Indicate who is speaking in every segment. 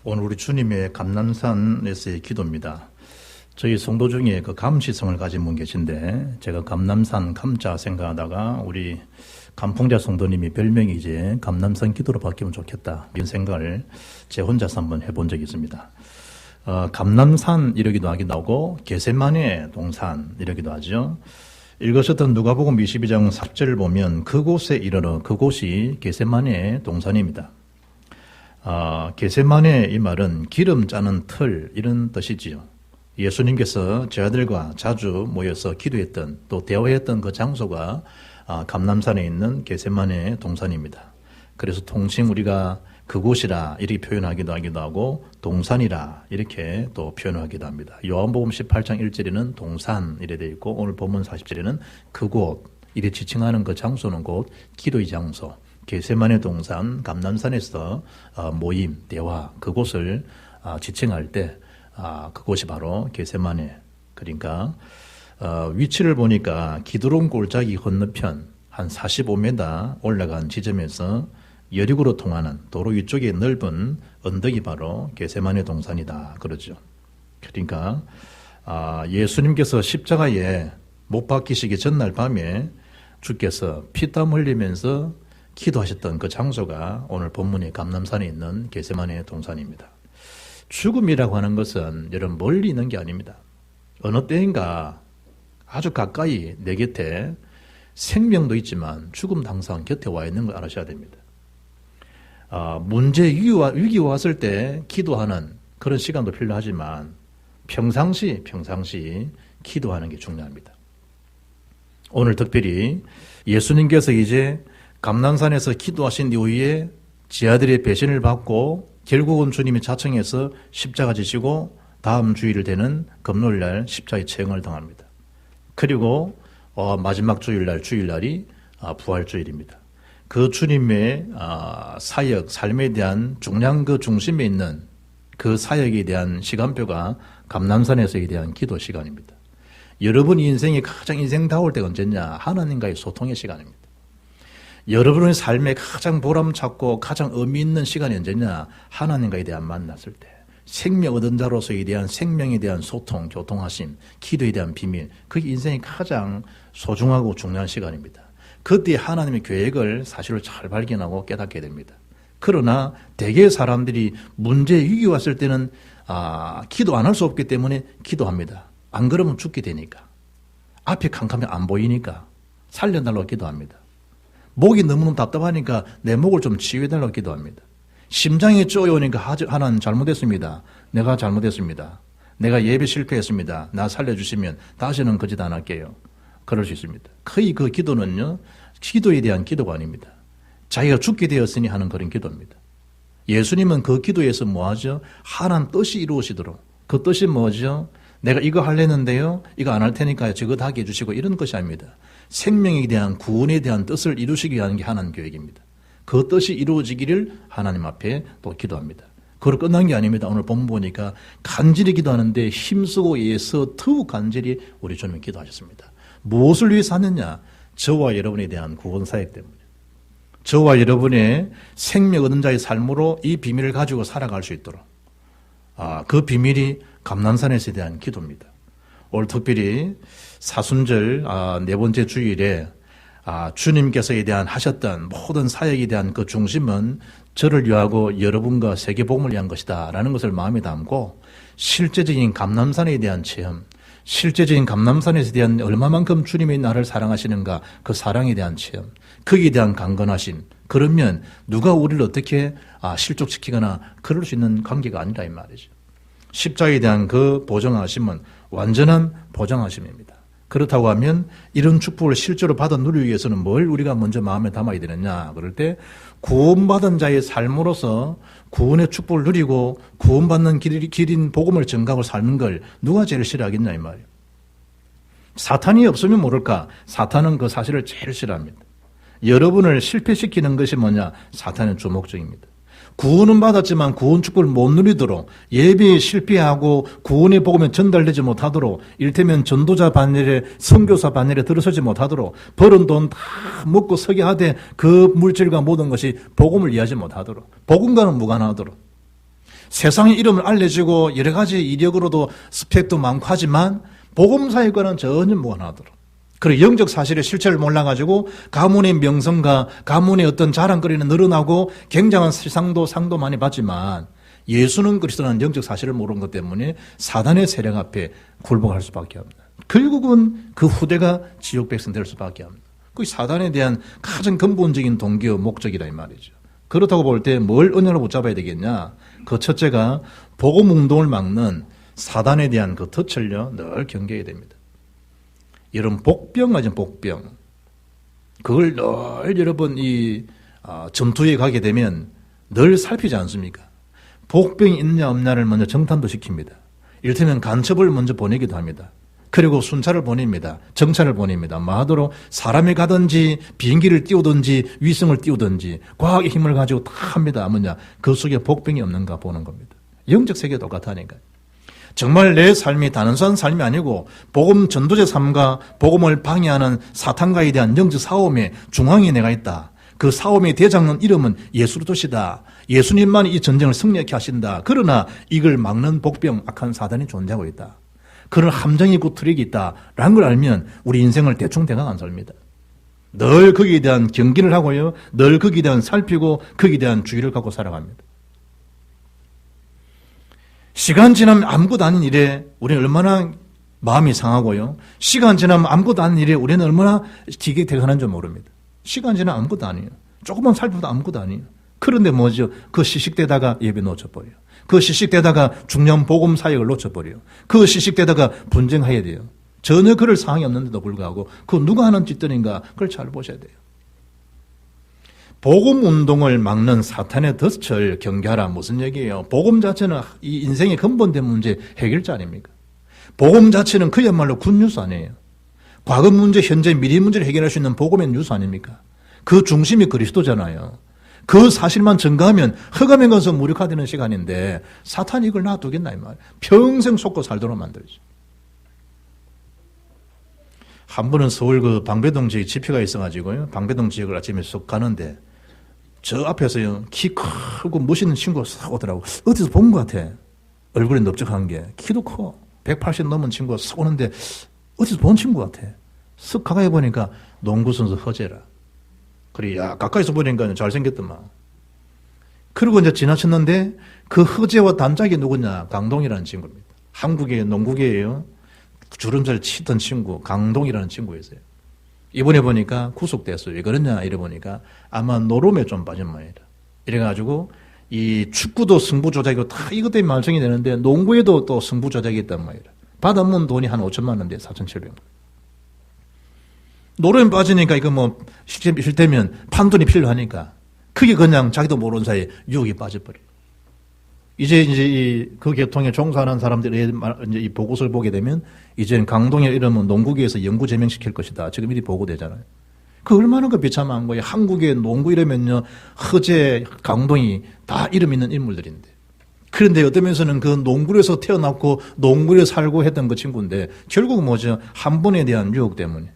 Speaker 1: 오늘 우리 주님의 감남산에서의 기도입니다. 저희 성도 중에 그 감시성을 가진 분 계신데 제가 감남산 감자 생각하다가 우리 감풍자 성도님이 별명이 이제 감남산 기도로 바뀌면 좋겠다 이런 생각을 제 혼자서 한번 해본 적이 있습니다. 감남산 이러기도 하기도 하고 겟세마네 동산 이러기도 하죠. 읽으셨던 누가복음 22장 4절을 보면 그곳에 이르러 그곳이 겟세마네 동산입니다. 겟세마네 이 말은 기름 짜는 틀 이런 뜻이지요. 예수님께서 제자들과 자주 모여서 기도했던 또 대화했던 그 장소가 감남산에 있는 겟세마네 동산입니다. 그래서 통칭 우리가 그곳이라 이렇게 표현하기도 하고 동산이라 이렇게 또 표현하기도 합니다. 요한복음 18장 1절에는 동산 이래 되어 있고 오늘 본문 40절에는 그곳 이래 지칭하는 그 장소는 곧 기도의 장소 겟세마네 동산 감남산에서 모임 대화 그곳을 지칭할 때 그곳이 바로 겟세마네 그러니까 위치를 보니까 기드론 골짜기 건너편 한 45m 올라간 지점에서 여리고로 통하는 도로 위쪽에 넓은 언덕이 바로 겟세마네 동산이다 그러죠. 그러니까 예수님께서 십자가에 못 박히시기 전날 밤에 주께서 피땀 흘리면서 기도하셨던 그 장소가 오늘 본문의 감남산에 있는 겟세마네 동산입니다. 죽음이라고 하는 것은 여러분 멀리 있는 게 아닙니다. 어느 때인가 아주 가까이 내 곁에 생명도 있지만 죽음도 항상 곁에 와 있는 걸 알으셔야 됩니다. 문제 위기가 왔을 때 기도하는 그런 시간도 필요하지만 평상시 기도하는 게 중요합니다. 오늘 특별히 예수님께서 이제 감남산에서 기도하신 이후에 제자들의 배신을 받고 결국은 주님이 자청해서 십자가 지시고 다음 주일 되는 금요일날 십자가의 체형을 당합니다. 그리고 마지막 주일날이 부활주일입니다. 그 주님의 사역, 삶에 대한 중요한 그 중심에 있는 그 사역에 대한 시간표가 감남산에서에 대한 기도 시간입니다. 여러분 인생이 가장 인생다울 때가 언제냐? 하나님과의 소통의 시간입니다. 여러분의 삶에 가장 보람찼고 가장 의미 있는 시간이 언제냐? 하나님과에 대한 만났을 때. 생명 얻은 자로서에 대한 생명에 대한 소통, 교통하심, 기도에 대한 비밀. 그게 인생이 가장 소중하고 중요한 시간입니다. 그때 하나님의 계획을 사실을 잘 발견하고 깨닫게 됩니다. 그러나 대개 사람들이 문제 위기 왔을 때는 기도 안 할 수 없기 때문에 기도합니다. 안 그러면 죽게 되니까. 앞이 캄캄해 안 보이니까 살려달라고 기도합니다. 목이 너무너무 답답하니까 내 목을 좀 치유해달라고 기도합니다. 심장이 쪼여오니까 하나님 잘못했습니다. 내가 잘못했습니다. 내가 예배 실패했습니다. 나 살려주시면 다시는 거짓 안 할게요. 그럴 수 있습니다. 거의 그 기도는요, 기도에 대한 기도가 아닙니다. 자기가 죽게 되었으니 하는 그런 기도입니다. 예수님은 그 기도에서 뭐하죠? 하나님 뜻이 이루어지도록. 그 뜻이 뭐죠? 내가 이거 하려는데요, 이거 안 할 테니까 저거 하게 해주시고 이런 것이 아닙니다. 생명에 대한 구원에 대한 뜻을 이루시기 위한 게 하나님 계획입니다. 그 뜻이 이루어지기를 하나님 앞에 또 기도합니다. 그걸 끝난 게 아닙니다. 오늘 본문 보니까 간절히 기도하는데 힘쓰고 애써 더욱 간절히 우리 주님이 기도하셨습니다. 무엇을 위해서 하느냐? 저와 여러분에 대한 구원 사역 때문에. 저와 여러분의 생명 얻은 자의 삶으로 이 비밀을 가지고 살아갈 수 있도록. 그 비밀이 감남산에서에 대한 기도입니다. 오늘 특별히 사순절 네 번째 주일에 주님께서에 대한 하셨던 모든 사역에 대한 그 중심은 저를 위하고 여러분과 세계복음을 위한 것이다 라는 것을 마음에 담고 실제적인 감남산에 대한 체험, 실제적인 감남산에 대한 얼마만큼 주님이 나를 사랑하시는가 그 사랑에 대한 체험, 거기에 대한 강건하심. 그러면 누가 우리를 어떻게 실족시키거나 그럴 수 있는 관계가 아니라 이 말이죠. 십자가에 대한 그 보정하심은 완전한 보정하심입니다. 그렇다고 하면 이런 축복을 실제로 받아 누리기 위해서는 뭘 우리가 먼저 마음에 담아야 되느냐? 그럴 때 구원받은 자의 삶으로서 구원의 축복을 누리고 구원받는 길인 복음을 전가하고 삶는 걸 누가 제일 싫어하겠냐 이 말이에요. 사탄이 없으면 모를까? 사탄은 그 사실을 제일 싫어합니다. 여러분을 실패시키는 것이 뭐냐? 사탄의 주목적입니다. 구원은 받았지만 구원 축복을 못 누리도록 예배에 실패하고 구원의 복음에 전달되지 못하도록 일테면 전도자 반열에 선교사 반열에 들어서지 못하도록 벌은 돈 다 먹고 서게 하되 그 물질과 모든 것이 복음을 이해하지 못하도록 복음과는 무관하도록 세상의 이름을 알려지고 여러 가지 이력으로도 스펙도 많고 하지만 복음사역과는 전혀 무관하더라. 그리고 영적 사실의 실체를 몰라가지고 가문의 명성과 가문의 어떤 자랑거리는 늘어나고 굉장한 상도 많이 받지만 예수는 그리스도라는 영적 사실을 모르는 것 때문에 사단의 세력 앞에 굴복할 수밖에 없다. 결국은 그 후대가 지옥 백성 될 수밖에 없다. 그게 사단에 대한 가장 근본적인 동기와 목적이라 이 말이죠. 그렇다고 볼 때 뭘 은혜로 붙잡아야 되겠냐? 그 첫째가 복음 운동을 막는 사단에 대한 그 덫을요 늘 경계해야 됩니다. 이런 복병, 그걸 늘 여러분 전투에 가게 되면 늘 살피지 않습니까? 복병이 있냐 없냐를 먼저 정탐도 시킵니다. 이를테면 간첩을 먼저 보내기도 합니다. 그리고 순찰을 보냅니다. 정찰을 보냅니다. 마하도록 사람이 가든지 비행기를 띄우든지 위성을 띄우든지 과학의 힘을 가지고 다 합니다. 뭐냐? 그 속에 복병이 없는가 보는 겁니다. 영적 세계가 똑같다니까요. 정말 내 삶이 단순한 삶이 아니고 복음 전도자 삶과 복음을 방해하는 사탄과에 대한 영적 싸움의 중앙에 내가 있다. 그 싸움의 대장은 이름은 예수 그리스도시다. 예수님만이 이 전쟁을 승리하게 하신다. 그러나 이걸 막는 복병 악한 사단이 존재하고 있다. 그런 함정이 있고 트릭이 있다라는 걸 알면 우리 인생을 대충대강 안 삽니다. 늘 거기에 대한 경기를 하고요. 늘 거기에 대한 살피고 거기에 대한 주의를 갖고 살아갑니다. 시간 지나면 아무것도 아닌 일에 우리는 얼마나 마음이 상하고요. 시간 지나면 아무것도 아닌 일에 우리는 얼마나 기계대가는 줄 모릅니다. 시간 지나면 아무것도 아니에요. 조금만 살펴도 아무것도 아니에요. 그런데 뭐죠? 그 시식되다가 예배 놓쳐버려요. 그 시식되다가 중요한 복음 사역을 놓쳐버려요. 그 시식되다가 분쟁해야 돼요. 전혀 그럴 상황이 없는데도 불구하고 그 누가 하는 짓들인가 그걸 잘 보셔야 돼요. 복음 운동을 막는 사탄의 덫을 경계하라 무슨 얘기예요? 복음 자체는 이 인생의 근본된 문제 해결자 아닙니까? 복음 자체는 그야말로 굿뉴스 아니에요. 과거 문제, 현재, 미래 문제를 해결할 수 있는 복음의 뉴스 아닙니까? 그 중심이 그리스도잖아요. 그 사실만 증거하면 흑암에 가서 무력화되는 시간인데 사탄이 이걸 놔두겠나 이 말이에요. 평생 속고 살도록 만들죠. 한 번은 서울 그 방배동 지역 집회가 있어가지고요. 방배동 지역을 아침에 쏙 가는데 저 앞에서요. 키 크고 멋있는 친구가 싹 오더라고. 어디서 본 것 같아. 얼굴에 넓적한 게. 키도 커. 180 넘은 친구가 싹 오는데 어디서 본 친구 같아. 쓱 가까이 보니까 농구선수 허재라. 그래, 야, 가까이서 보니까 잘생겼더만. 그리고 이제 지나쳤는데 그 허재와 단짝이 누구냐? 강동이라는 친구입니다. 한국의 농구계예요. 주름살 치던 친구, 강동이라는 친구였어요. 이번에 보니까 구속됐어요. 왜 그러냐? 이래 보니까 아마 노름에 좀 빠진 모양이다. 이래가지고 이 축구도 승부 조작이고 다 이것 때문에 말썽이 되는데 농구에도 또 승부 조작이 있단 말이다. 받아먹은 돈이 한 5천만 원인데 4,700만 원. 노름에 빠지니까 이거 뭐 실때면 판돈이 필요하니까 그게 그냥 자기도 모르는 사이에 유혹이 빠져버려. 이제 그 계통에 종사하는 사람들이 이제 이 보고서를 보게 되면 이제는 강동의 이름은 농구계에서 영구 제명시킬 것이다. 지금 이리 보고되잖아요. 그 얼마나 그 비참한 거예요. 한국의 농구 이러면요. 허재, 강동이 다 이름 있는 인물들인데. 그런데 어떤 면에서는 그 농구에서 태어났고 농구에 살고 했던 그 친구인데 결국은 뭐죠? 한 번에 대한 유혹 때문에.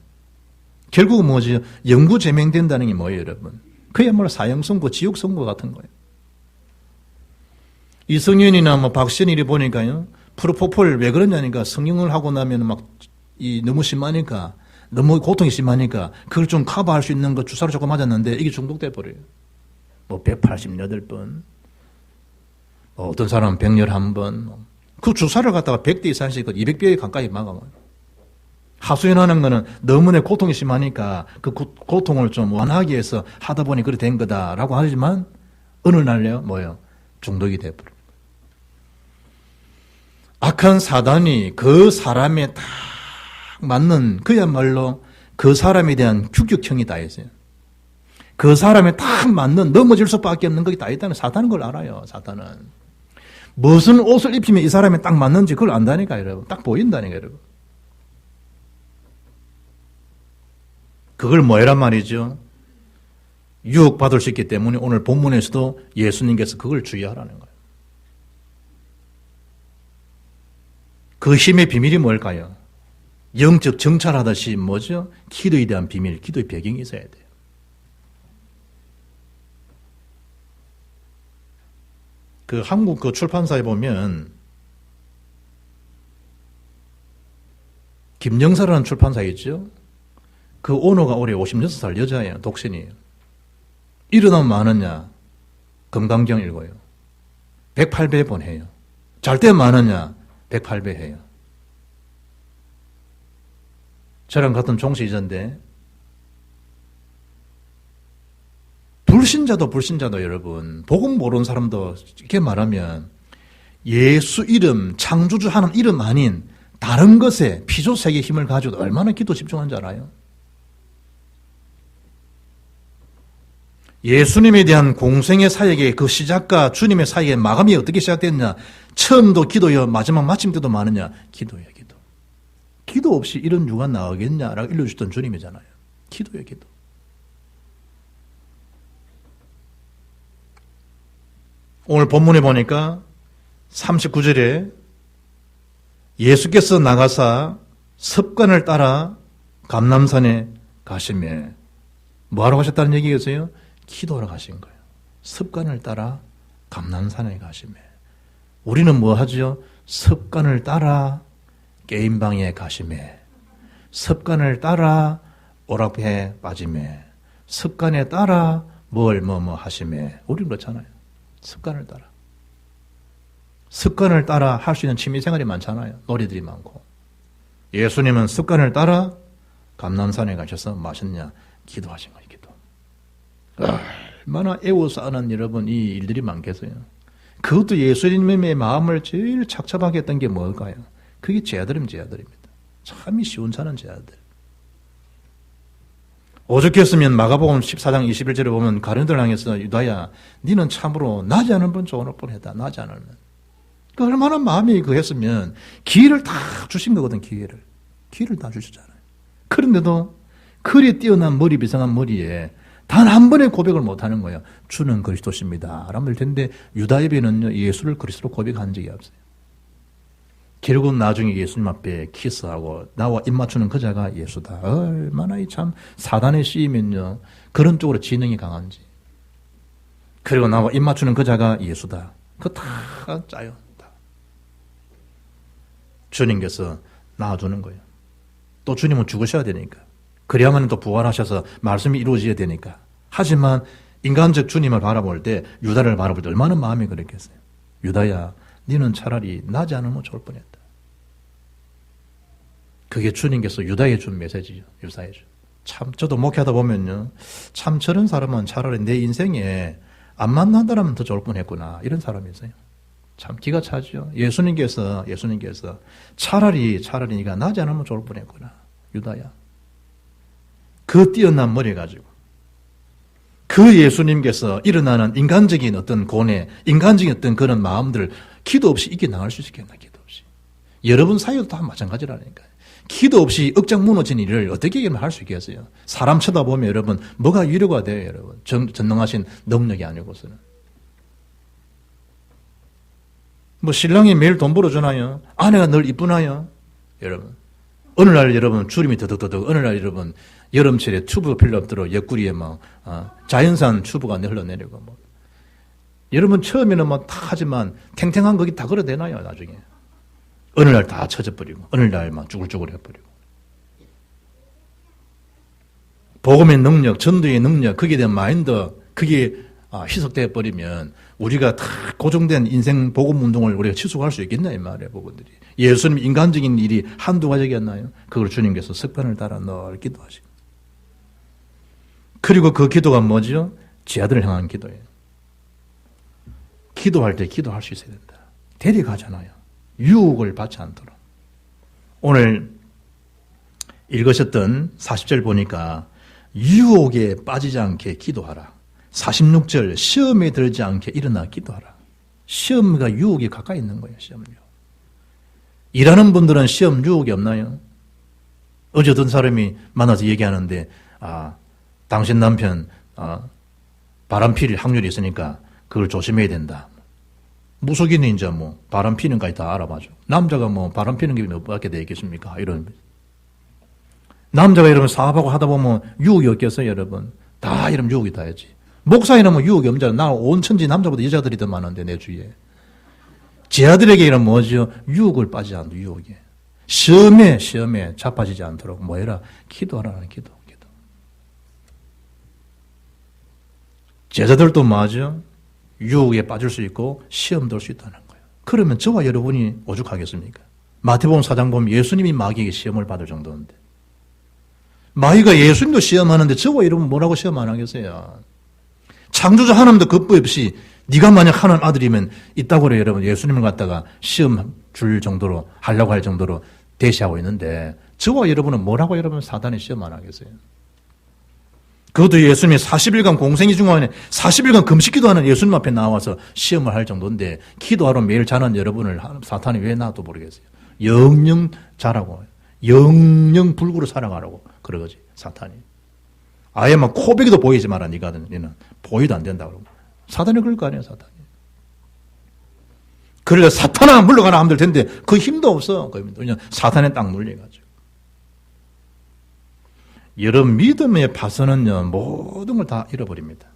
Speaker 1: 결국은 뭐죠? 영구 제명된다는 게 뭐예요, 여러분? 그야말로 사형선고, 지옥선고 같은 거예요. 이성윤이나 뭐 박신일이 보니까요, 프로포폴 왜 그러냐니까 성형을 하고 나면 너무 심하니까, 너무 고통이 심하니까, 그걸 좀 커버할 수 있는 거 주사를 조금 맞았는데, 이게 중독돼 버려요. 188번, 어떤 사람은 111번, 그 주사를 갖다가 100대 이상씩 200배에 가까이 막아요. 하수연하는 거는 너무나 고통이 심하니까 그 고통을 좀 완화하기 위해서 하다 보니 그렇게 된 거다라고 하지만 어느 날요 뭐요 중독이 돼버려. 악한 사단이 그 사람에 딱 맞는 그야말로 그 사람에 대한 규격형이 다 있어요. 그 사람에 딱 맞는 넘어질 수밖에 없는 것이 다 있다는 사단은 그걸 알아요. 사단은 무슨 옷을 입히면 이 사람에 딱 맞는지 그걸 안다니까 여러분. 딱 보인다니까 여러분. 그걸 뭐란 말이죠? 유혹받을 수 있기 때문에 오늘 본문에서도 예수님께서 그걸 주의하라는 거예요. 그 힘의 비밀이 뭘까요? 영적 정찰하듯이 뭐죠? 기도에 대한 비밀, 기도의 배경이 있어야 돼요. 그 한국 그 출판사에 보면 김영사라는 출판사 있죠. 그 오너가 올해 56살 여자예요. 독신이에요. 일어나면 많으냐? 금강경 읽어요. 108배 해요. 잘 때 많으냐? 108배 해요. 저랑 같은 종시이전데 불신자도 여러분, 복음 모르는 사람도 이렇게 말하면 예수 이름, 창조주 하는 이름 아닌 다른 것에 피조세계의 힘을 가지고 얼마나 기도 집중한 줄 알아요? 예수님에 대한 공생의 사역의 그 시작과 주님의 사역의 마감이 어떻게 시작됐냐? 처음도 기도요, 마지막 마침 때도 많으냐? 기도예요, 기도. 기도 없이 이런 누가 나오겠냐라고 일러주셨던 주님이잖아요. 기도예요, 기도. 오늘 본문에 보니까 39절에 예수께서 나가사 습관을 따라 감람산에 가시며 뭐하러 가셨다는 얘기겠어요? 기도하러 가신 거예요. 습관을 따라 감람산에 가시며 우리는 뭐 하죠? 습관을 따라 게임방에 가시며 습관을 따라 오락회에 빠지며 습관에 따라 뭘 하시며 우리는 그렇잖아요. 습관을 따라. 습관을 따라 할 수 있는 취미생활이 많잖아요. 놀이들이 많고. 예수님은 습관을 따라 감람산에 가셔서 마셨냐? 기도하신 거예요. 기도. 얼마나 애워서 하는 여러분 이 일들이 많겠어요. 그것도 예수님의 마음을 제일 착잡하게 했던 게 뭘까요? 그게 제아들입니다. 참이 시원찮은 제아들. 오죽했으면 마가복음 14장 21절에 보면 가룟들 향해서 유다야 니는 참으로 나지 않은 분 좋을 뻔했다. 나지 않으면. 그 얼마나 마음이 했으면 기회를 다 주신 거거든. 기회를 다 주셨잖아요. 그런데도 그리 뛰어난 머리 비상한 머리에 단 한 번의 고백을 못하는 거예요. 주는 그리스도십니다. 라면 될 텐데 유다예배는요 예수를 그리스도로 고백한 적이 없어요. 결국은 나중에 예수님 앞에 키스하고 나와 입 맞추는 그 자가 예수다. 얼마나 참 사단에 씌이면요 그런 쪽으로 지능이 강한지. 그리고 나와 입 맞추는 그 자가 예수다. 그거 다 짜요. 다. 주님께서 낳아주는 거예요. 또 주님은 죽으셔야 되니까. 그래야만 또 부활하셔서 말씀이 이루어져야 되니까. 하지만 인간적 주님을 바라볼 때 유다를 바라볼 때 얼마나 마음이 그랬겠어요. 유다야 너는 차라리 나지 않으면 좋을 뻔했다. 그게 주님께서 유다에 준 메시지죠. 유다에 준. 참 저도 목회하다 보면요. 참 저런 사람은 차라리 내 인생에 안 만난다면 더 좋을 뻔했구나. 이런 사람이 있어요. 참 기가 차죠. 예수님께서 차라리 네가 나지 않으면 좋을 뻔했구나. 유다야. 그 뛰어난 머리 가지고 그 예수님께서 일어나는 인간적인 어떤 고뇌, 인간적인 어떤 그런 마음들을 기도 없이 이겨나갈 수 있겠나, 기도 없이. 여러분 사이도 다 마찬가지라니까요. 기도 없이 억장 무너진 일을 어떻게 할 수 있겠어요? 사람 쳐다보면 여러분, 뭐가 위로가 돼요, 여러분? 전능하신 능력이 아니고서는. 뭐, 신랑이 매일 돈 벌어주나요? 아내가 늘 이쁘나요? 여러분. 어느 날 여러분, 주름이 더덕더덕, 어느 날 여러분, 여름철에 튜브 필요 없도록 옆구리에 자연산 튜브가 흘러내리고 뭐. 여러분 처음에는 다 하지만 탱탱한 거기 다 걸어대나요 나중에. 어느 날 다 쳐져버리고 어느 날 막 쭈글쭈글 해버리고. 복음의 능력, 전도의 능력, 거기에 대한 마인드 그게 희석되어 버리면 우리가 다 고정된 인생 복음 운동을 우리가 지속할 수 있겠냐 이 말이에요. 복음들이. 예수님 인간적인 일이 한두 가지였나요? 그걸 주님께서 습관을 따라 늘 기도하시고. 그리고 그 기도가 뭐죠? 제 아들을 향한 기도예요. 기도할 때 기도할 수 있어야 된다. 데려가잖아요. 유혹을 받지 않도록. 오늘 읽으셨던 40절 보니까 유혹에 빠지지 않게 기도하라. 46절 시험에 들지 않게 일어나 기도하라. 시험과 유혹이 가까이 있는 거예요. 시험 유혹. 일하는 분들은 시험 유혹이 없나요? 어제 어떤 사람이 만나서 얘기하는데 당신 남편 바람 필 확률이 있으니까 그걸 조심해야 된다. 무속인은 이제 바람 피는 까지 다 알아봐줘. 남자가 바람 피는 게 몇 밖에 되겠습니까? 이런. 남자가 여러분 사업하고 하다 보면 유혹이 없겠어요, 여러분? 다 이런 유혹이 다 했지. 목사이라면 유혹이 없잖아. 나 온 천지 남자보다 여자들이 더 많은데, 내 주위에. 제 아들에게는 뭐죠? 유혹을 빠지지 않는 유혹에. 시험에 자빠지지 않도록 뭐 해라? 기도하라는 기도. 제자들도 맞죠? 유혹에 빠질 수 있고 시험도 올 수 있다는 거예요. 그러면 저와 여러분이 오죽하겠습니까? 마태복음 4장 보면 예수님이 마귀에게 시험을 받을 정도인데 마귀가 예수님도 시험하는데 저와 여러분 뭐라고 시험 안 하겠어요? 창조자 하나님도 겁도 없이 네가 만약 하나님 아들이면 있다고 그래요. 여러분 예수님을 갖다가 시험 줄 정도로 하려고 할 정도로 대시하고 있는데 저와 여러분은 뭐라고 여러분 사단이 시험 안 하겠어요? 그것도 예수님이 40일간 공생이 중간에 40일간 금식기도 하는 예수님 앞에 나와서 시험을 할 정도인데 기도하러 매일 자는 여러분을 사탄이 왜 놔도 모르겠어요. 영영 자라고 영영 불구로 살아가라고 그러지 사탄이. 아예 막 코베기도 보이지 마라 네가 너는 보이도 안 된다 그러고 사탄이 그럴 거 아니에요 사탄이. 그러니까 사탄아 물러가라 하면 될 텐데 그 힘도 없어. 그냥 사탄에 딱 물려가지고. 여러분 믿음의 파선은요 모든 걸 다 잃어버립니다.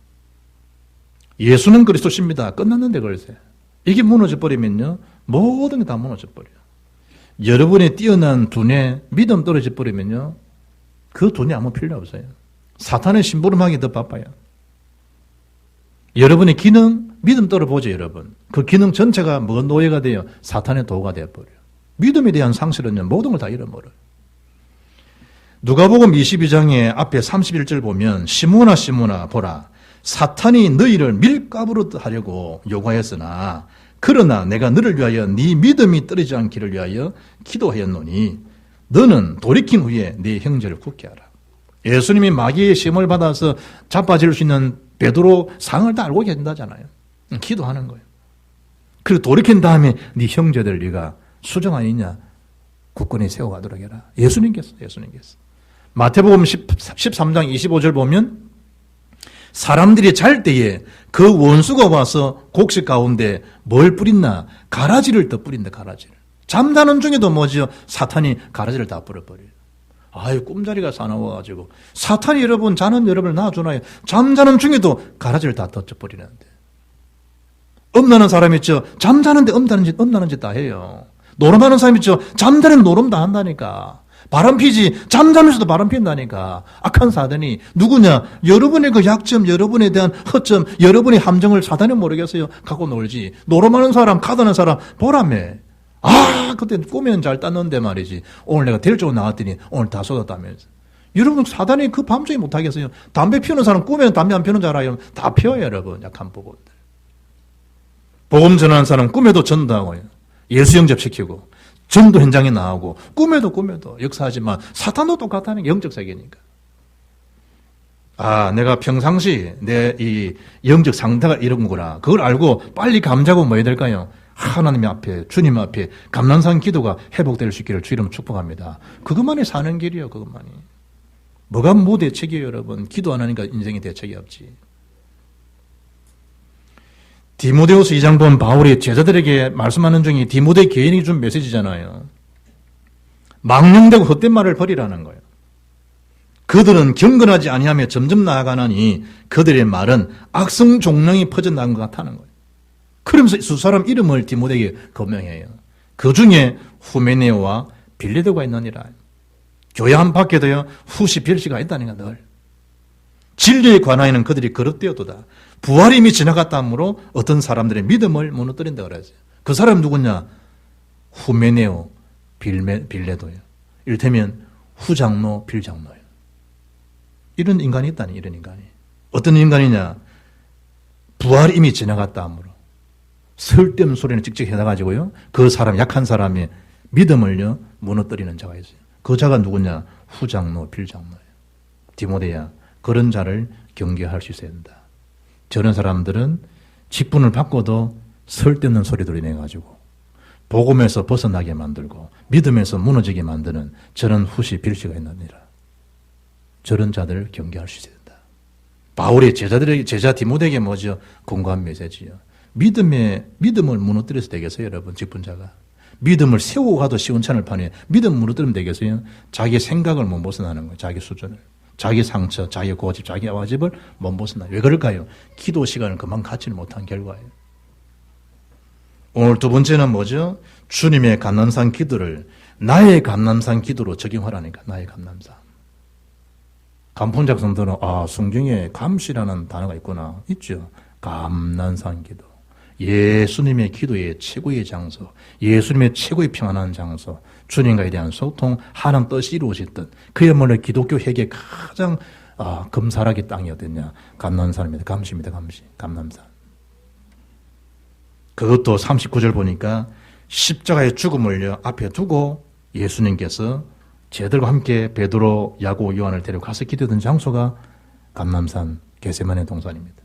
Speaker 1: 예수는 그리스도십니다. 끝났는데 그러세요. 이게 무너져 버리면요 모든 게 다 무너져 버려요. 여러분의 뛰어난 두뇌 믿음 떨어져 버리면요 그 두뇌 아무 필요 없어요. 사탄의 심부름하기 더 바빠요. 여러분의 기능 믿음 떨어보죠 여러분. 그 기능 전체가 뭔 노예가 돼요? 사탄의 도구가 되어버려요. 믿음에 대한 상실은요 모든 걸 다 잃어버려요. 누가복음 22장의 앞에 31절 보면 시몬아 보라 사탄이 너희를 밀가부로 하려고 요구하였으나 그러나 내가 너를 위하여 네 믿음이 떨어지지 않기를 위하여 기도하였노니 너는 돌이킨 후에 네 형제를 굳게 하라. 예수님이 마귀의 시험을 받아서 자빠질 수 있는 베드로 상을 다 알고 계신다잖아요. 기도하는 거예요. 그리고 돌이킨 다음에 네 형제들 네가 수정 아니냐 굳건히 세워가도록 해라. 예수님께서. 마태복음 13장 25절 보면 사람들이 잘 때에 그 원수가 와서 곡식 가운데 뭘 뿌린나? 가라지를 더 뿌린다. 가라지를. 잠자는 중에도 뭐지요? 사탄이 가라지를 다 뿌려버려요. 아유 꿈자리가 사나워가지고 사탄이 여러분 자는 여러분을 놔주나요? 잠자는 중에도 가라지를 다 던져버리는데 엄나는 사람 있죠? 잠자는데 엄나는 짓 다 해요. 노름하는 사람 있죠? 잠자는 노름 다 한다니까. 바람 피지 잠자면서도 바람 핀다니까. 악한 사단이 누구냐? 여러분의 그 약점, 여러분에 대한 허점, 여러분의 함정을 사단이 모르겠어요. 갖고 놀지. 노름하는 사람, 카드는 사람 보라매. 아 그때 꾸면 잘 땄는데 말이지. 오늘 내가 될 줄 나왔더니 오늘 다 쏟았다면서. 여러분 사단이 그 밤중에 못하겠어요. 담배 피우는 사람 꾸면 담배 안 피우는 줄 알아요. 다 피워요 여러분. 약한 부분들. 복음 전하는 사람 꿈에도 전도하고요. 예수 영접시키고 전도 현장에 나오고 꿈에도 역사하지만 사탄도 똑같다는 게 영적 세계니까. 아 내가 평상시 내 이 영적 상태가 이런 거구나. 그걸 알고 빨리 감자고 뭐 해야 될까요? 하나님 앞에 주님 앞에 감난산 기도가 회복될 수 있기를 주 이름 축복합니다. 그것만이 사는 길이요. 그것만이. 뭐가 무대책이에요 여러분. 기도 안 하니까 인생에 대책이 없지. 디모데후서 2장 보면 바울이 제자들에게 말씀하는 중에 디모데 개인이 준 메시지잖아요. 망령되고 헛된 말을 버리라는 거예요. 그들은 경건하지 아니하며 점점 나아가나니 그들의 말은 악성 종량이 퍼져나간 것 같다는 거예요. 그러면서 두 사람 이름을 디모데에게 거명해요. 그 중에 후메네오와 빌레도가 있느니라. 교회 한 밖에도요 후시 빌시가 있다니까 늘. 진리에 관하여는 그들이 거듭되었도다. 부활이 이미 지나갔다 하므로 어떤 사람들의 믿음을 무너뜨린다 그랬어요. 그 사람 누구냐? 후메네오, 빌레도예요. 이를테면 후장로, 빌장로예요. 이런 인간이 있다니 이런 인간이. 어떤 인간이냐? 부활이 이미 지나갔다 하므로 쓸데없는 소리는 찍찍 해놔가지고요. 그 사람 약한 사람의 믿음을요 무너뜨리는 자가 있어요. 그 자가 누구냐? 후장로, 빌장로예요. 디모데야. 그런 자를 경계할 수 있어야 된다. 저런 사람들은 직분을 바꿔도 설득는 소리들이 내가지고 복음에서 벗어나게 만들고 믿음에서 무너지게 만드는 저런 후시 빌시가 있느니라. 저런 자들을 경계할 수 있어야 된다. 바울이 제자 디모데에게 뭐죠? 공고한 메시지요. 믿음을 무너뜨려서 되겠어요, 여러분? 직분자가. 믿음을 세우고 가도 시원찮을 판에 믿음 무너뜨리면 되겠어요? 자기 생각을 못 벗어나는 거예요, 자기 수준을. 자기 상처, 자기 고집, 자기 아와집을 못 벗어나요. 왜 그럴까요? 기도 시간을 그만 갖지를 못한 결과예요. 오늘 두 번째는 뭐죠? 주님의 감람산 기도를 나의 감람산 기도로 적용하라니까. 나의 감람산. 감폰작 성도는 성경에 감시라는 단어가 있구나. 있죠. 감람산 기도. 예수님의 기도의 최고의 장소, 예수님의 최고의 평안한 장소, 주님과에 대한 소통, 하나님 뜻이 이루어졌던 그야말로 기독교 회개의 가장 금사라기 땅이 어딨냐? 감람산입니다. 감시입니다. 감시. 감람산. 그것도 39절 보니까 십자가의 죽음을 앞에 두고 예수님께서 제들과 함께 베드로, 야고, 요한을 데려가서 기도했던 장소가 감람산 겟세마네 동산입니다.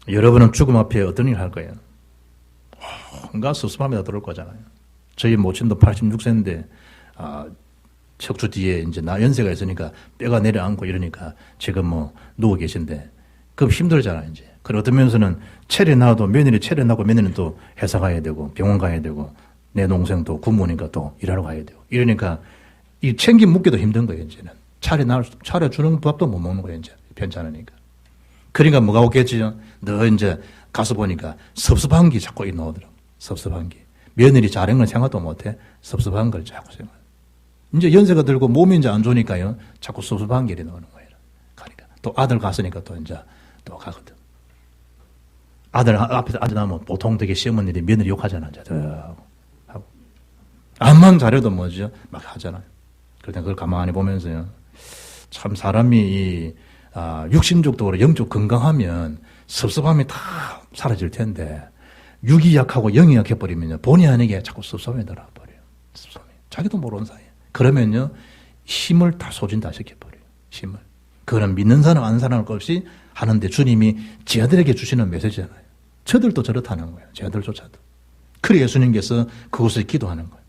Speaker 1: 여러분은 죽음 앞에 어떤 일을 할 거예요? 뭔가 섭섭함이 들어올 거잖아요. 저희 모친도 86세인데 척추 뒤에 이제 나 연세가 있으니까 뼈가 내려앉고 이러니까 지금 뭐 누워 계신데 그럼 힘들잖아요. 이제. 그리고 어떤 면에서는 체리 나도 며느리 체리 나고 며느리는 또 회사 가야 되고 병원 가야 되고 내 동생 또 군무니까 또 일하러 가야 되고 이러니까 이 챙김 묻기도 힘든 거예요. 이제는 차려주는 밥도 못 먹는 거예요. 이제 편찮으니까. 그러니까 뭐가 없겠지요? 너 이제 가서 보니까 섭섭한 게 자꾸 나오더라고. 섭섭한 게. 며느리 잘한 건 생각도 못해. 섭섭한 걸 자꾸 생각. 이제 연세가 들고 몸이 이제 안 좋으니까요. 자꾸 섭섭한 게 나오는 거예요. 그러니까 또 아들 갔으니까 또 이제 또 가거든. 아들 앞에서 아들 나면 보통 되게 시어머니들이 며느리 욕하잖아. 이제 하고. 암만 잘해도 뭐죠? 막 하잖아요. 그럴 때 그걸 가만히 보면서요. 참 사람이 육신적으로 영적 건강하면 섭섭함이 다 사라질 텐데 육이 약하고 영이 약해버리면요. 본의 아니게 자꾸 섭섭함이 들어버려요. 섭섭함이. 자기도 모르는 사이에. 그러면요. 힘을 다 소진다 시켜버려요. 힘을. 그거는 믿는 사람 안 사람 없이 하는데 주님이 제자들에게 주시는 메시지잖아요. 저들도 저렇다는 거예요. 제자들조차도. 그래 예수님께서 그곳에 기도하는 거예요.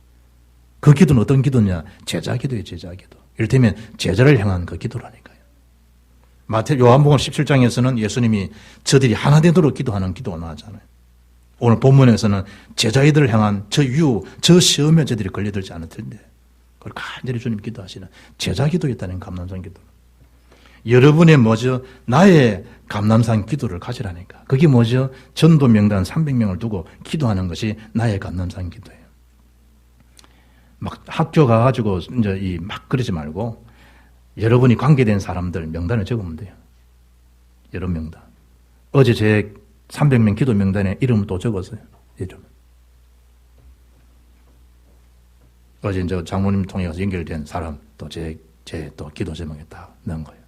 Speaker 1: 그 기도는 어떤 기도냐? 제자 기도예요. 제자 기도. 이를테면 제자를 향한 그 기도라니까요. 요한복음 17장에서는 예수님이 저들이 하나 되도록 기도하는 기도가 나왔잖아요. 오늘 본문에서는 제자들을 향한 저 시험에 저들이 걸려들지 않을 텐데 그걸 간절히 주님 기도하시는 제자 기도였다는 감람산 기도. 여러분의 뭐죠? 나의 감람산 기도를 가지라니까. 그게 뭐죠? 전도 명단 300명을 두고 기도하는 것이 나의 감람산 기도예요. 막 학교 가가지고 이제 막 그러지 말고 여러분이 관계된 사람들 명단을 적으면 돼요. 여러 명단. 어제 제 300명 기도 명단에 이름을 또 적었어요. 이름. 어제 이제 장모님 통해 가서 연결된 사람 또 제 또 기도 제목에 딱 넣은 거예요.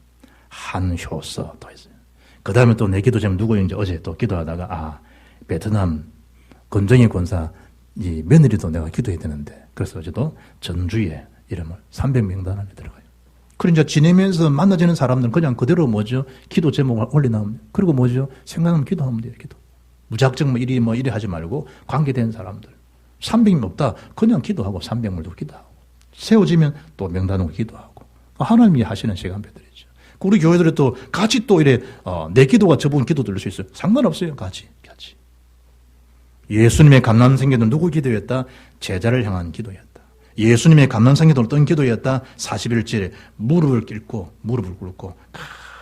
Speaker 1: 한효서 또 있어요. 그 다음에 또 내 기도 제목 누구인지 어제 또 기도하다가 베트남 건정희 권사 이 며느리도 내가 기도해야 되는데 그래서 어제도 전주의 이름을 300명단 안에 들어가요. 그리고 이제 지내면서 만나지는 사람들은 그냥 그대로 뭐죠? 기도 제목을 올려놓으면 그리고 뭐죠? 생각하면 기도하면 돼요. 기도. 무작정 이리 하지 말고 관계된 사람들. 300명 없다. 그냥 기도하고 300명도 기도하고. 세워지면 또 명단으로 기도하고. 하나님이 하시는 시간표들이죠. 우리 교회들이 또 같이 또 이래 내 기도가 저분 기도 들을 수 있어요. 상관없어요. 같이. 예수님의 감람산 기도는 누구 기도였다? 제자를 향한 기도였다. 예수님의 감람산 기도는 어떤 기도였다? 41절에 무릎을 꿇고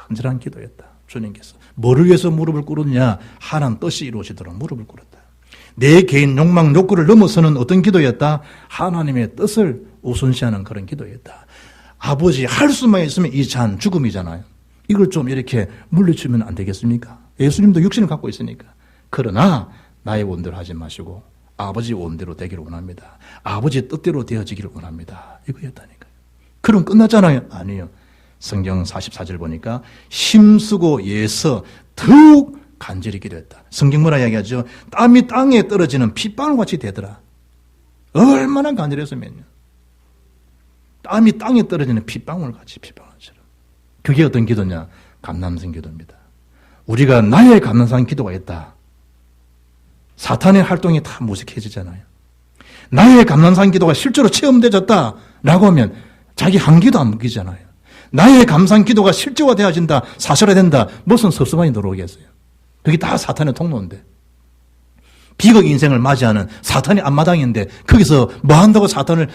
Speaker 1: 간절한 기도였다. 주님께서 뭐를 위해서 무릎을 꿇었냐? 하나님 뜻이 이루어지도록 무릎을 꿇었다. 내 개인 욕망, 욕구를 넘어서는 어떤 기도였다? 하나님의 뜻을 우선시하는 그런 기도였다. 아버지 할 수만 있으면 이 잔 죽음이잖아요. 이걸 좀 이렇게 물리치면 안 되겠습니까? 예수님도 육신을 갖고 있으니까. 그러나 나의 원대로 하지 마시고 아버지 원대로 되기를 원합니다. 아버지 뜻대로 되어지기를 원합니다. 이거였다니까요. 그럼 끝났잖아요. 아니요. 성경 44절 보니까 힘쓰고 애써 더욱 간절히 기도했다. 성경 뭐라 이야기하죠? 땀이 땅에 떨어지는 핏방울같이 되더라. 얼마나 간절했으면요. 땀이 땅에 떨어지는 핏방울같이 핏방울처럼. 그게 어떤 기도냐? 감람산 기도입니다. 우리가 나의 감람산 기도가 있다. 사탄의 활동이 다 무색해지잖아요. 나의 감람산 기도가 실제로 체험되어졌다라고 하면 자기 한기도 안 묶이잖아요. 나의 감상 기도가 실제화되어진다, 사실화된다, 무슨 섭섭함이 들어오겠어요. 그게 다 사탄의 통로인데. 비극 인생을 맞이하는 사탄의 앞마당인데 거기서 뭐 한다고 사탄을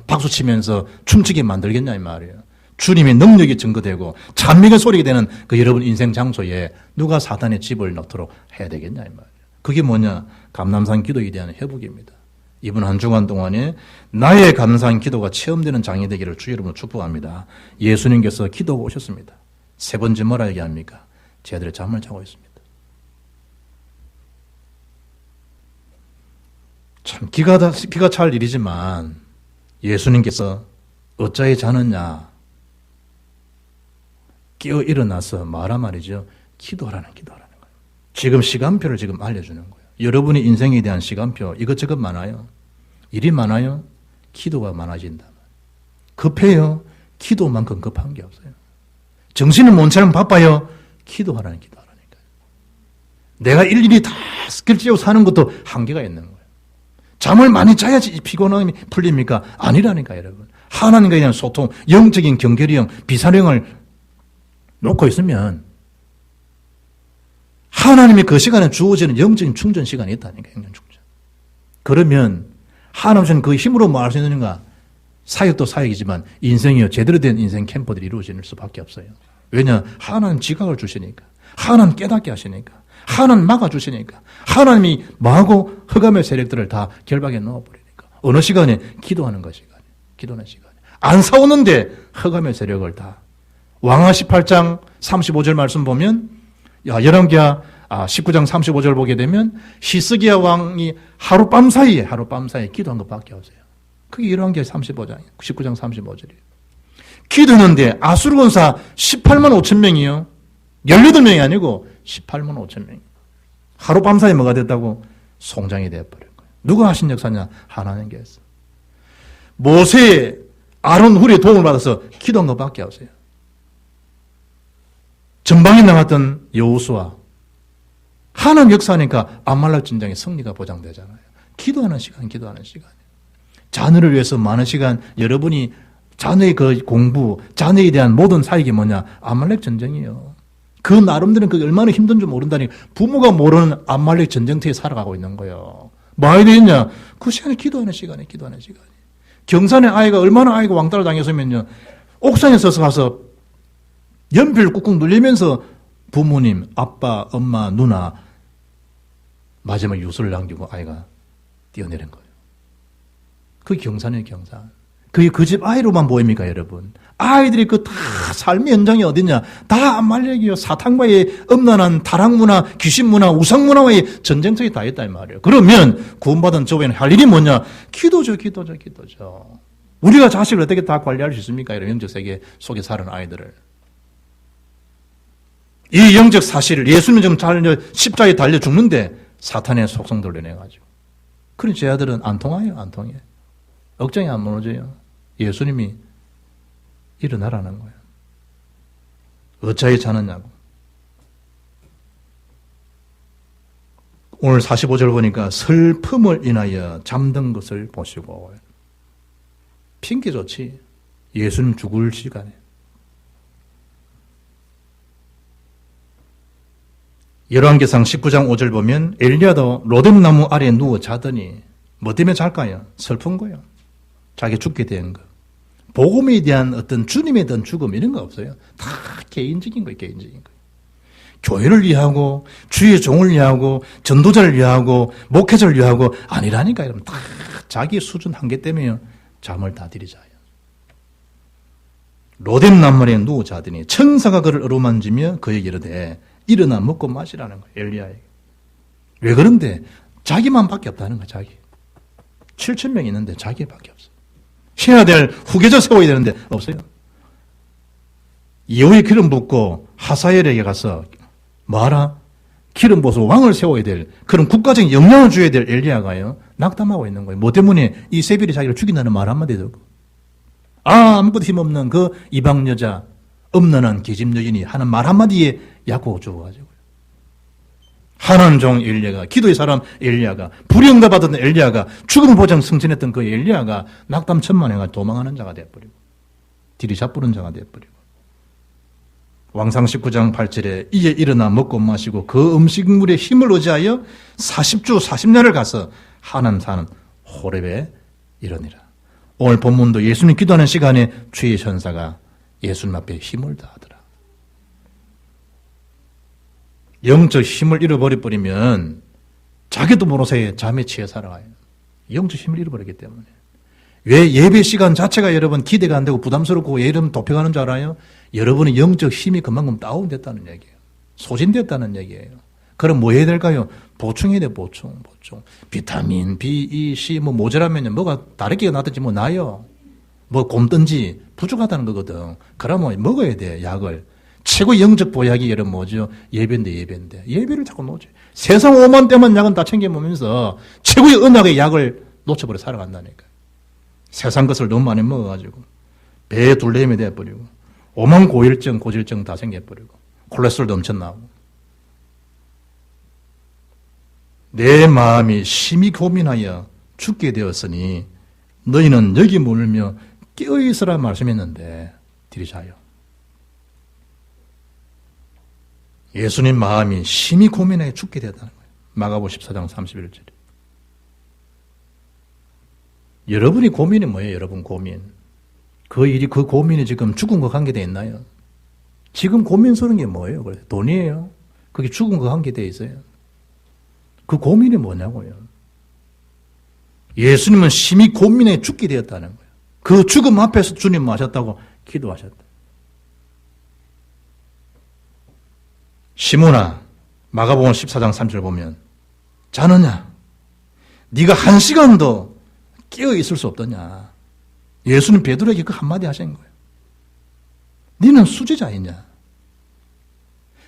Speaker 1: 박수치면서 춤추게 만들겠냐 이 말이에요. 주님의 능력이 증거되고 찬미가 소리가 되는 그 여러분 인생 장소에 누가 사탄의 집을 넣도록 해야 되겠냐 이 말이에요. 그게 뭐냐? 감람산 기도에 대한 회복입니다. 이번 한 주간 동안에 나의 감사한 기도가 체험되는 장이 되기를 주 여러분을 축복합니다. 예수님께서 기도하고 오셨습니다. 세 번째 뭐라 얘기합니까? 제 아들이 잠을 자고 있습니다. 참 기가 찰 일이지만 예수님께서 어찌하여 자느냐? 깨어 일어나서 말이죠. 기도하라는 거예요. 지금 시간표를 지금 알려주는 거예요. 여러분의 인생에 대한 시간표 이것저것 많아요. 일이 많아요. 기도가 많아진다. 급해요. 기도만큼 급한 게 없어요. 정신은 몬처럼 바빠요. 기도하라니까요. 내가 일일이 다 스킬 째고 사는 것도 한계가 있는 거예요. 잠을 많이 자야지 이 피곤함이 풀립니까? 아니라니까 여러분. 하나님과에 대한 소통, 영적인 경계령, 비사령을 놓고 있으면 하나님이 그 시간에 주어지는 영적인 충전 시간이 있다니까, 영적 충전. 그러면 하나님은 그 힘으로 뭐 할 수 있느냐? 사역도 사역이지만 인생이요. 제대로 된 인생 캠프들이 이루어질 수밖에 없어요. 왜냐? 하나님 지각을 주시니까. 하나님 깨닫게 하시니까. 하나님 막아주시니까. 하나님이 마하고 흑암의 세력들을 다 결박에 넣어버리니까. 어느 시간에? 기도하는 것 시간에. 기도하는 시간에. 안 싸우는데 흑암의 세력을 다. 왕하 18장 35절 말씀 보면 열왕기하 19장 35절 보게 되면 히스기야 왕이 하룻밤 사이에 기도한 것밖에 없어요. 그게 열왕기하 35장 19장 35절이에요. 기도했는데 아수르 군사 18만 5천 명이요. 18명이 아니고 18만 5천 명. 하룻밤 사이에 뭐가 됐다고? 송장이 되어버린 거예요. 누가 하신 역사냐? 하나님께서. 모세의 아론 훌의 도움을 받아서 기도한 것밖에 없어요. 전방에 나갔던 여호수아. 하나님 역사하니까 아말렉 전쟁의 승리가 보장되잖아요. 기도하는 시간. 자녀를 위해서 많은 시간, 여러분이 자녀의 그 공부, 자녀에 대한 모든 사역이 뭐냐? 아말렉 전쟁이에요. 그 나름대로 그게 얼마나 힘든 줄 모른다니 부모가 모르는 아말렉 전쟁터에 살아가고 있는 거예요. 뭐 해야 되겠냐? 그 시간에 기도하는 시간에. 경산의 아이가 얼마나 왕따를 당했으면요. 옥상에 서서 가서 연필 꾹꾹 눌리면서 부모님, 아빠, 엄마, 누나 마지막 유서를 남기고 아이가 뛰어내린 거예요. 그게 경산이에요, 경산. 그게 그 집 아이로만 보입니까, 여러분? 아이들이 그 다 삶의 현장이 어디냐? 다 아말렉이요. 사탄과의 엄난한 타락문화, 귀신문화, 우상문화와의 전쟁터에 다 있다 이 말이에요. 그러면 구원받은 저에는 할 일이 뭐냐? 기도죠. 우리가 자식을 어떻게 다 관리할 수 있습니까? 이런 영적 세계 속에 사는 아이들을. 이 영적 사실을 예수님 좀 십자가에 달려 죽는데 사탄의 속성 돌려내가지고. 그런 제 아들은 안 통해요. 억장이 안 무너져요. 예수님이 일어나라는 거예요. 어찌하여 자느냐고. 오늘 45절 보니까 슬픔을 인하여 잠든 것을 보시고. 핑계 좋지. 예수님 죽을 시간에. 열왕기상 19장 5절 보면 엘리야도 로뎀나무 아래에 누워 자더니 뭐 때문에 잘까요? 슬픈 거예요. 자기 죽게 된 거. 복음에 대한 어떤 주님에 대한 죽음 이런 거 없어요. 다 개인적인 거예요. 교회를 위하고 주의 종을 위하고 전도자를 위하고 목회자를 위하고 아니라니까. 여러분 다 자기 수준 한계 때문에 잠을 다 들이자요. 로뎀나무 아래에 누워 자더니 천사가 그를 어루만지며 그에게 이르되 일어나 먹고 마시라는 거예요. 엘리야에게. 왜 그런데? 자기만 밖에 없다는 거예요. 자기. 7천 명 있는데 자기밖에 없어요. 해야 될 후계자 세워야 되는데 없어요. 여호의 기름 붓고 하사엘에게 가서 뭐하라? 기름 부어서 왕을 세워야 될 그런 국가적인 영향을 줘야 될 엘리야가요. 낙담하고 있는 거예요. 뭐 때문에 이세벨이 자기를 죽인다는 말 한마디 듣고. 아무것도 힘없는 그 이방 여자 엄난한 계집 여인이 하는 말 한마디에 약고 죽어가지고요. 하나님 종 엘리야가, 기도의 사람 엘리야가, 불의응답 받은 엘리야가, 죽음 보장 승천했던 그 엘리야가 낙담천만해가 도망하는 자가 되어버리고 들이잡부는 자가 되어버리고 왕상 19장 8절에 이에 일어나 먹고 마시고 그 음식물의 힘을 의지하여 40주 40년을 가서 하나님 사는 호렙에 이르니라. 오늘 본문도 예수님 기도하는 시간에 주의 천사가 예수님 앞에 힘을 다하더라. 영적 힘을 잃어버리면 자기도 모르는 사이에 잠에 취해 살아가요. 영적 힘을 잃어버리기 때문에. 왜 예배 시간 자체가 여러분 기대가 안 되고 부담스럽고 예름 돕혀가는 줄 알아요? 여러분의 영적 힘이 그만큼 다운됐다는 얘기예요. 소진됐다는 얘기예요. 그럼 뭐 해야 될까요? 보충해야 돼, 보충. 비타민, B, E, C 뭐 모자라면 뭐가 다르게 나든지 뭐 나요. 뭐 곰든지 부족하다는 거거든. 그러면 먹어야 돼, 약을. 최고 영적 보약이 여러분 뭐죠? 예배인데. 예배를 자꾸 놓지. 세상 오만 때만 약은 다 챙겨 먹으면서 최고의 언약의 약을 놓쳐버려 살아간다니까. 세상 것을 너무 많이 먹어가지고 배에 둘레임이 돼버리고 오만 고질증 다 생겨버리고 콜레스테롤도 엄청 나오고 내 마음이 심히 고민하여 죽게 되었으니 너희는 여기 물며 깨어있으라 말씀했는데 들이자요. 예수님 마음이 심히 고민하여 죽게 되었다는 거예요. 마가복음 14장 31절. 여러분이 고민이 뭐예요? 여러분 고민. 그 고민이 지금 죽음과 관계되어 있나요? 지금 고민스러운 게 뭐예요? 그래? 돈이에요? 그게 죽음과 관계되어 있어요? 그 고민이 뭐냐고요? 예수님은 심히 고민해 죽게 되었다는 거예요. 그 죽음 앞에서 주님 뭐 하셨다고? 기도하셨다. 시몬아, 마가복음 14장 3절 보면 자느냐? 네가 한 시간도 깨어 있을 수 없더냐? 예수님 베드로에게 그 한마디 하신 거예요. 너는 수제자이냐?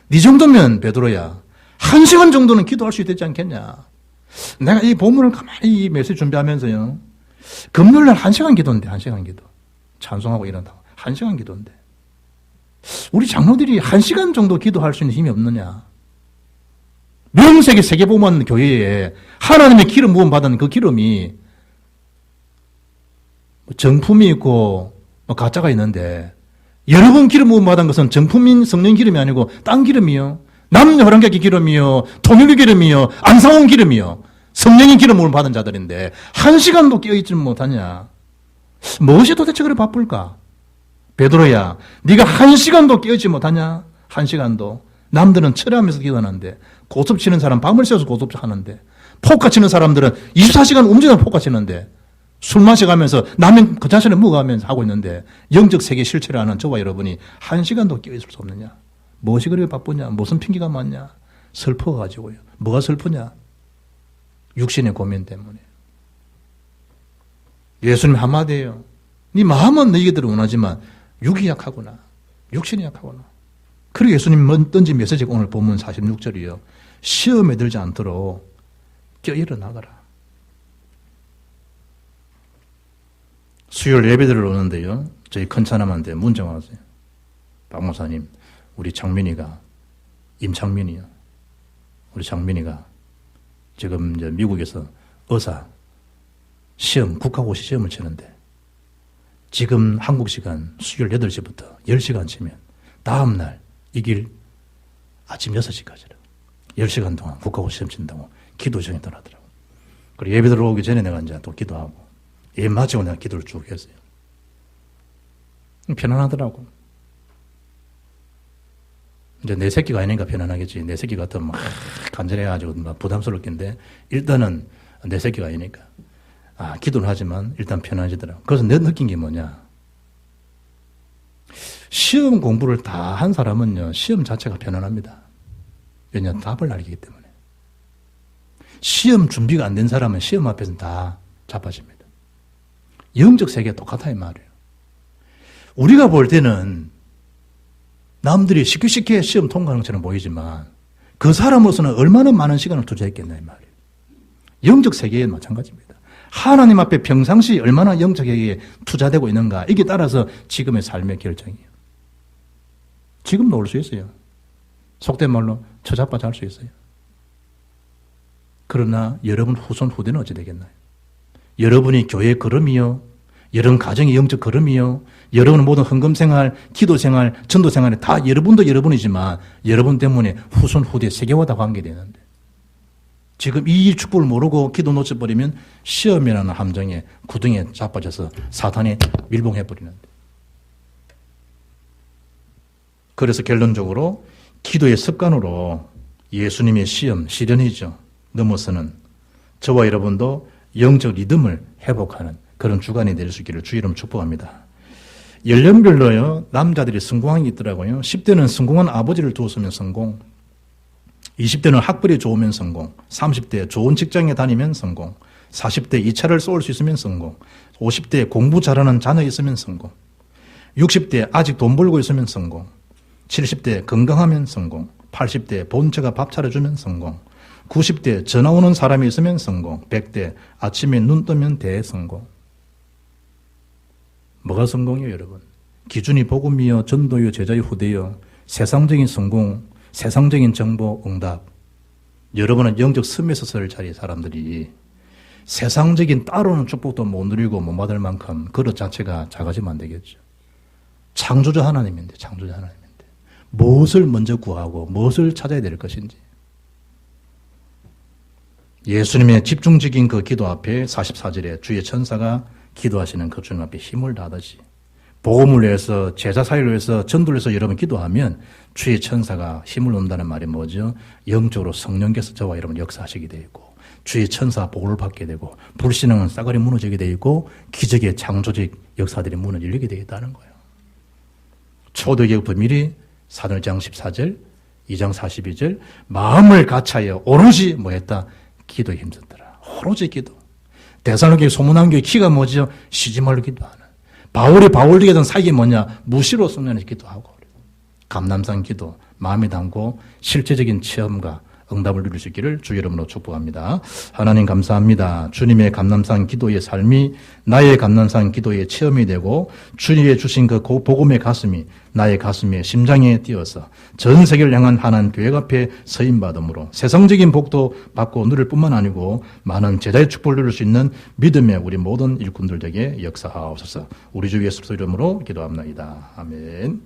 Speaker 1: 네 정도면 베드로야 한 시간 정도는 기도할 수 있지 않겠냐? 내가 이 본문을 가만히 이 메시지 준비하면서요. 금요일날 1시간 기도인데 1시간 기도. 찬송하고 이런다고 1시간 기도인데 우리 장로들이 1시간 정도 기도할 수 있는 힘이 없느냐? 명색의 세계복음관 교회에 하나님의 기름 부음 받은 그 기름이 정품이 있고 가짜가 있는데 여러분 기름 부음 받은 것은 정품인 성령 기름이 아니고 딴 기름이요. 남녀 호랑객의 기름이요. 통일의 기름이요. 안상홍 기름이요. 성령의 기름을 받은 자들인데 1시간도 깨어있지 못하냐. 무엇이 도대체 그래 바쁠까? 베드로야 네가 1시간도 깨어있지 못하냐. 1시간도. 남들은 철회하면서 기도하는데 고습 치는 사람 밤을 새워서 고습 하는데 포카 치는 사람들은 24시간 움직여서 포카 치는데 술 마셔가면서 라면 그 자신을 먹어가면서 하고 있는데 영적 세계 실체를 아는 저와 여러분이 1시간도 깨어있을 수 없느냐. 무엇이 그렇게 바쁘냐? 무슨 핑계가 많냐? 슬퍼가지고요. 뭐가 슬프냐? 육신의 고민 때문에. 예수님 한마디예요. 네 마음은 너희들을 원하지만 육이 약하구나. 육신이 약하구나. 그리고 예수님 던진 메시지가 오늘 본문 46절이요. 시험에 들지 않도록 깨어 일어나가라. 수요일 예배들을 오는데요. 저희 큰 차남한테 문자가 왔어요. 박 목사님, 우리 장민이가, 임창민이요. 우리 장민이가 지금 이제 미국에서 의사 시험, 국가고시 시험을 치는데 지금 한국 시간 수요일 8시부터 10시간 치면 다음날 이 길 아침 6시까지라 10시간 동안 국가고시 시험 친다고 기도 정에 떠나더라고. 그리고 예배 들어오기 전에 내가 이제 또 기도하고 예 마치고 내가 기도를 쭉 했어요. 편안하더라고. 이제 내 새끼가 아니니까 편안하겠지. 내 새끼 같으면 막 간절해가지고 막 부담스럽긴데 일단은 내 새끼가 아니니까 기도는 하지만 일단 편안해지더라고. 그래서 내가 느낀 게 뭐냐. 시험 공부를 다 한 사람은요 시험 자체가 편안합니다. 왜냐 답을 알기 때문에. 시험 준비가 안 된 사람은 시험 앞에서는 다 자빠집니다. 영적 세계가 똑같아 이 말이에요. 우리가 볼 때는 남들이 쉽게 시험 통과하는 것처럼 보이지만 그 사람으로서는 얼마나 많은 시간을 투자했겠나 이 말이에요. 영적 세계에 마찬가지입니다. 하나님 앞에 평상시 얼마나 영적 세계에 투자되고 있는가 이게 따라서 지금의 삶의 결정이에요. 지금도 올 수 있어요. 속된 말로 처자빠져 할 수 있어요. 그러나 여러분 후손 후대는 어찌 되겠나요? 여러분이 교회 걸음이요, 여러분 가정의 영적 걸음이요, 여러분의 모든 헌금생활, 기도생활, 전도생활이 다 여러분도 여러분이지만 여러분 때문에 후손 후대 세계와 다 관계되는데 지금 이 축복을 모르고 기도 놓쳐버리면 시험이라는 함정에 구덩이에 자빠져서 사탄이 밀봉해버리는데 그래서 결론적으로 기도의 습관으로 예수님의 시험, 시련이죠. 넘어서는 저와 여러분도 영적 리듬을 회복하는 그런 주간이 될 수 있기를 주 이름 축복합니다. 연령별로요, 남자들이 성공한 게 있더라고요. 10대는 성공한 아버지를 두었으면 성공, 20대는 학벌이 좋으면 성공, 30대 좋은 직장에 다니면 성공, 40대 2차를 쏠 수 있으면 성공, 50대 공부 잘하는 자녀 있으면 성공, 60대 아직 돈 벌고 있으면 성공, 70대 건강하면 성공, 80대 본처가 밥 차려주면 성공, 90대 전화 오는 사람이 있으면 성공, 100대 아침에 눈 뜨면 대성공. 뭐가 성공이에요, 여러분? 기준이 복음이요, 전도요, 제자요, 후대요. 세상적인 성공, 세상적인 정보, 응답. 여러분은 영적 섬에 설 자리의 사람들이 세상적인 따로는 축복도 못 누리고 못 받을 만큼 그릇 자체가 작아지면 안 되겠죠. 창조자 하나님인데, 창조자 하나님인데. 무엇을 먼저 구하고 무엇을 찾아야 될 것인지. 예수님의 집중적인 그 기도 앞에 44절에 주의 천사가 기도하시는 그 주님 앞에 힘을 다하듯이 복음을 위해서 제자 사역을 위해서 전도를 위해서 여러분 기도하면 주의 천사가 힘을 얻는다는 말이 뭐죠? 영적으로 성령께서 저와 여러분 역사하시게 되어 있고 주의 천사 복을 받게 되고 불신앙은 싸그리 무너지게 되어 있고 기적의 창조적 역사들이 문을 열리게 되어 있다는 거예요. 초대교육 비밀이 사도행전 14절, 2장 42절 마음을 같이하여 오로지 뭐했다? 기도에 힘썼더라. 오로지 기도. 데살로니가 소문난 교회 키가 뭐죠? 쉬지 말로 기도하는. 바울이 바울에게 던 사역이 뭐냐? 무시로 성령의 기도하고 감남산 기도, 마음에 담고 실제적인 체험과 응답을 누릴 수 있기를 주 이름으로 축복합니다. 하나님 감사합니다. 주님의 감남산 기도의 삶이 나의 감남산 기도의 체험이 되고 주님의 주신 그 복음의 가슴이 나의 가슴에 심장에 띄어서 전 세계를 향한 하나님 교회 앞에 서임받음으로 세상적인 복도 받고 누릴 뿐만 아니고 많은 제자의 축복을 누릴 수 있는 믿음의 우리 모든 일꾼들 에게 역사하옵소서. 우리 주 예수 이름으로 기도합니다. 아멘.